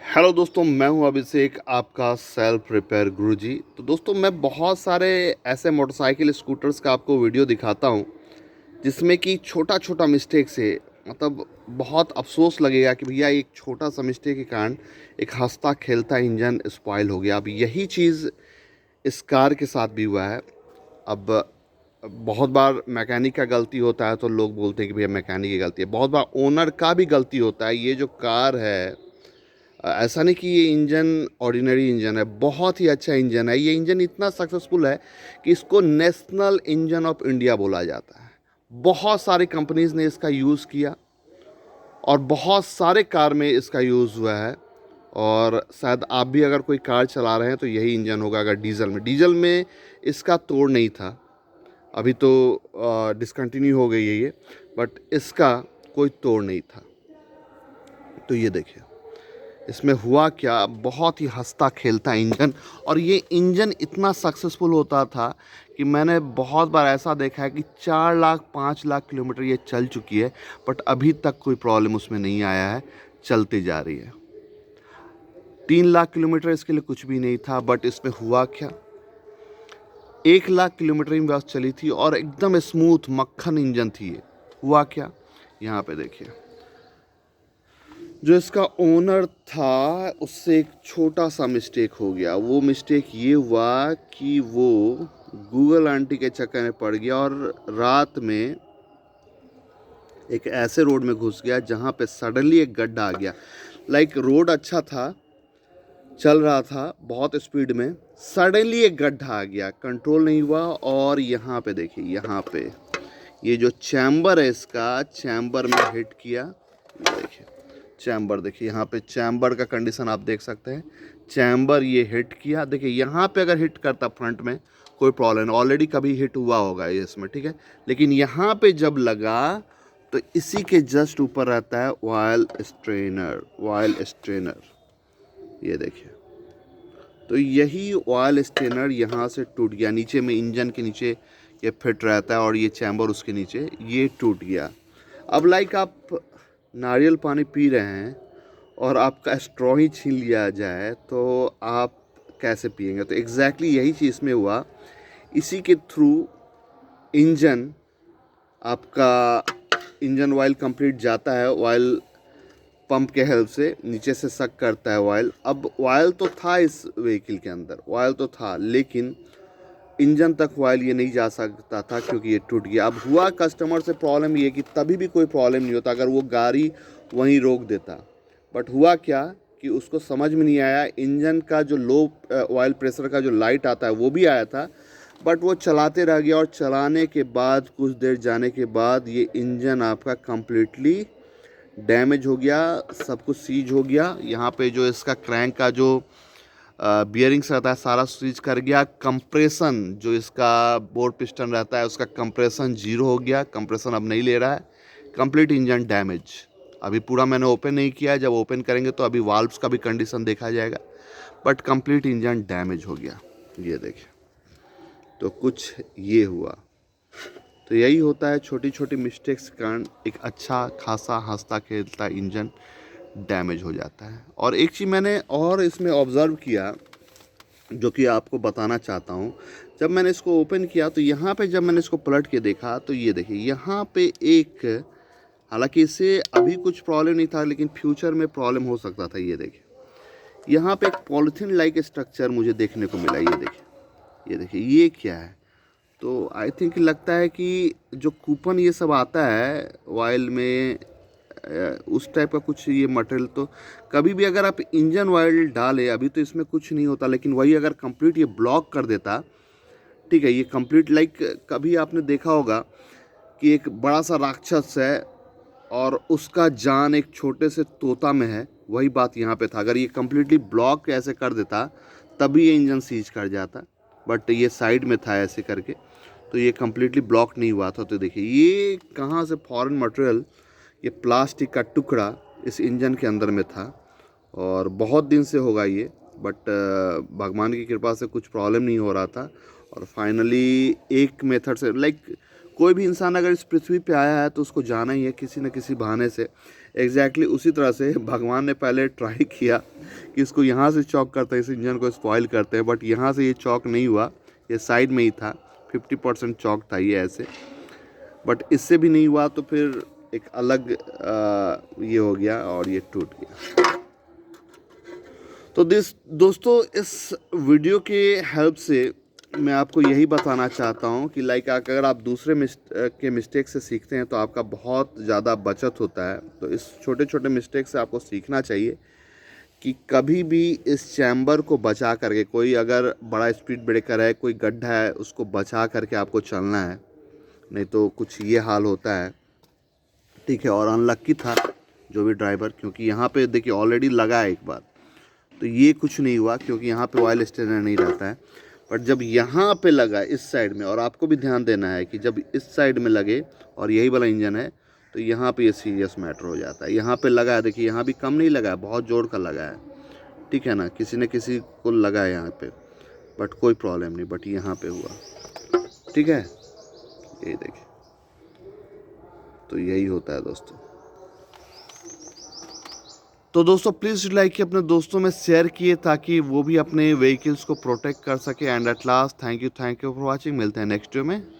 Hello दोस्तों, मैं हूं अभिषेक, आपका सेल्फ रिपेयर गुरुजी। तो दोस्तों, मैं बहुत सारे ऐसे मोटरसाइकिल स्कूटर्स का आपको वीडियो दिखाता हूं जिसमें कि छोटा छोटा मिस्टेक से मतलब बहुत अफसोस लगेगा कि भैया एक छोटा सा मिस्टेक के कारण एक हंसता खेलता इंजन स्पॉइल हो गया। अब यही चीज़ इस कार के साथ भी हुआ है। अब बहुत बार मैकेनिक का गलती होता है तो लोग बोलते हैं कि भैया मैकेनिक की गलती है, बहुत बार ओनर का भी गलती होता है। ये जो कार है, ऐसा नहीं कि ये इंजन ऑर्डिनरी इंजन है, बहुत ही अच्छा इंजन है। ये इंजन इतना सक्सेसफुल है कि इसको नेशनल इंजन ऑफ इंडिया बोला जाता है। बहुत सारी कंपनीज ने इसका यूज़ किया और बहुत सारे कार में इसका यूज़ हुआ है। और शायद आप भी अगर कोई कार चला रहे हैं तो यही इंजन होगा। अगर डीजल में इसका तोड़ नहीं था, अभी तो डिसकंटिन्यू हो गई है ये, बट इसका कोई तोड़ नहीं था। तो ये देखिए इसमें हुआ क्या, बहुत ही हंसता खेलता इंजन। और ये इंजन इतना सक्सेसफुल होता था कि मैंने बहुत बार ऐसा देखा है कि 4 लाख 5 लाख किलोमीटर ये चल चुकी है, बट अभी तक कोई प्रॉब्लम उसमें नहीं आया है, चलती जा रही है। 3 लाख किलोमीटर इसके लिए कुछ भी नहीं था, बट इसमें हुआ क्या, 1 लाख किलोमीटर ही बस चली थी और एकदम स्मूथ मक्खन इंजन थी ये। हुआ क्या, यहाँ पे देखिए, जो इसका ओनर था उससे एक छोटा सा मिस्टेक हो गया। वो मिस्टेक ये हुआ कि वो गूगल आंटी के चक्कर में पड़ गया और रात में एक ऐसे रोड में घुस गया जहाँ पे सडनली एक गड्ढा आ गया। लाइक रोड अच्छा था, चल रहा था बहुत स्पीड में, सडनली एक गड्ढा आ गया, कंट्रोल नहीं हुआ। और यहाँ पे देखिए, यहाँ पे ये जो चैम्बर है इसका, चैम्बर में हिट किया। ये देखिए चैम्बर, देखिए यहाँ पे चैम्बर का कंडीशन आप देख सकते हैं। चैम्बर ये हिट किया, देखिए यहाँ पे अगर हिट करता फ्रंट में कोई प्रॉब्लम नहीं, ऑलरेडी कभी हिट हुआ होगा ये इसमें, ठीक है। लेकिन यहाँ पे जब लगा तो इसी के जस्ट ऊपर रहता है ऑयल स्ट्रेनर, ऑयल स्ट्रेनर। ये देखिए, तो यही ऑयल स्ट्रेनर यहाँ से टूट गया, नीचे में इंजन के नीचे ये फिट रहता है और ये चैम्बर उसके नीचे ये टूट गया। अब लाइक आप नारियल पानी पी रहे हैं और आपका स्ट्रॉ ही छीन लिया जाए तो आप कैसे पिएंगे। तो एग्जैक्टली यही चीज़ में हुआ। इसी के थ्रू इंजन, आपका इंजन ऑयल कंप्लीट जाता है, ऑयल पंप के हेल्प से नीचे से सक करता है ऑयल। अब ऑयल तो था इस व्हीकल के अंदर, ऑयल तो था, लेकिन इंजन तक ऑयल ये नहीं जा सकता था क्योंकि ये टूट गया। अब हुआ कस्टमर से प्रॉब्लम ये कि तभी भी कोई प्रॉब्लम नहीं होता अगर वो गाड़ी वहीं रोक देता, बट हुआ क्या कि उसको समझ में नहीं आया। इंजन का जो लो ऑयल प्रेशर का जो लाइट आता है वो भी आया था, बट वो चलाते रह गया और चलाने के बाद कुछ देर जाने के बाद ये इंजन आपका कम्प्लीटली डैमेज हो गया, सब कुछ सीज हो गया। यहाँ पे जो इसका क्रैंक का जो बियरिंग्स रहता है सारा स्विच कर गया। कंप्रेशन जो इसका बोर्ड पिस्टन रहता है उसका कंप्रेशन जीरो हो गया, कंप्रेशन अब नहीं ले रहा है। Complete engine damage. अभी पूरा मैंने ओपन नहीं किया है, जब ओपन करेंगे तो अभी वाल्व्स का भी कंडीशन देखा जाएगा, बट कंप्लीट इंजन डैमेज हो गया। ये देखिए, तो कुछ ये हुआ। तो यही होता है, छोटी छोटी मिस्टेक्स के कारण एक अच्छा खासा हंसता खेलता इंजन डैमेज हो जाता है। और एक चीज़ मैंने और इसमें ऑब्ज़र्व किया जो कि आपको बताना चाहता हूँ। जब मैंने इसको ओपन किया तो यहाँ पे जब मैंने इसको पलट के देखा तो ये देखिए यहाँ पे एक, हालांकि इससे अभी कुछ प्रॉब्लम नहीं था लेकिन फ्यूचर में प्रॉब्लम हो सकता था। ये देखिए यहाँ पे एक पॉलिथीन लाइक स्ट्रक्चर मुझे देखने को मिला। ये देखिए, ये देखिए ये क्या है। तो आई थिंक लगता है कि जो कूपन ये सब आता है ऑयल में, उस टाइप का कुछ ये मटेरियल। तो कभी भी अगर आप इंजन ऑयल डालें, अभी तो इसमें कुछ नहीं होता, लेकिन वही अगर कंप्लीट ये ब्लॉक कर देता, ठीक है, ये कंप्लीट लाइक कभी आपने देखा होगा कि एक बड़ा सा राक्षस है और उसका जान एक छोटे से तोता में है, वही बात यहाँ पे था। अगर ये कम्प्लीटली ब्लॉक ऐसे कर देता तभी ये इंजन सीज कर जाता, बट ये साइड में था ऐसे करके, तो ये कम्प्लीटली ब्लॉक नहीं हुआ था। तो देखिए ये कहाँ से फॉरेन मटेरियल, ये प्लास्टिक का टुकड़ा इस इंजन के अंदर में था और बहुत दिन से होगा ये, बट भगवान की कृपा से कुछ प्रॉब्लम नहीं हो रहा था। और फाइनली एक मेथड से, लाइक कोई भी इंसान अगर इस पृथ्वी पे आया है तो उसको जाना ही है किसी न किसी बहाने से एग्जैक्टली उसी तरह से भगवान ने पहले ट्राई किया कि इसको यहाँ से चॉक करते हैं, इस इंजन को स्पॉइल करते हैं, बट यहाँ से ये चॉक नहीं हुआ, ये साइड में ही था, 50% चॉक था ये ऐसे, बट इससे भी नहीं हुआ तो फिर एक अलग ये हो गया और ये टूट गया। तो दोस्तों इस वीडियो के हेल्प से मैं आपको यही बताना चाहता हूँ कि लाइक अगर आप दूसरे के मिस्टेक से सीखते हैं तो आपका बहुत ज़्यादा बचत होता है। तो इस छोटे छोटे मिस्टेक से आपको सीखना चाहिए कि कभी भी इस चैम्बर को बचा करके, कोई अगर बड़ा स्पीड ब्रेकर है, कोई गड्ढा है, उसको बचा करके आपको चलना है, नहीं तो कुछ ये हाल होता है। ठीक है, और अनलक्की था जो भी ड्राइवर, क्योंकि यहाँ पे देखिए ऑलरेडी लगा है एक बार, तो ये कुछ नहीं हुआ क्योंकि यहाँ पे ऑयल स्टेनर नहीं रहता है। बट जब यहाँ पे लगा इस साइड में, और आपको भी ध्यान देना है कि जब इस साइड में लगे और यही वाला इंजन है तो यहाँ पे ये सीरियस मैटर हो जाता है। यहाँ पे लगा है, देखिए यहाँ भी कम नहीं लगा है, बहुत जोर का लगा है, ठीक है ना, किसी न किसी को लगा है यहाँ पे, बट कोई प्रॉब्लम नहीं, बट यहाँ पे हुआ, ठीक है, ये देखिए। तो यही होता है दोस्तों। तो दोस्तों प्लीज़ लाइक कि अपने दोस्तों में शेयर किए ताकि वो भी अपने व्हीकल्स को प्रोटेक्ट कर सके। And at last thank you for watching. मिलते हैं नेक्स्ट वीडियो में।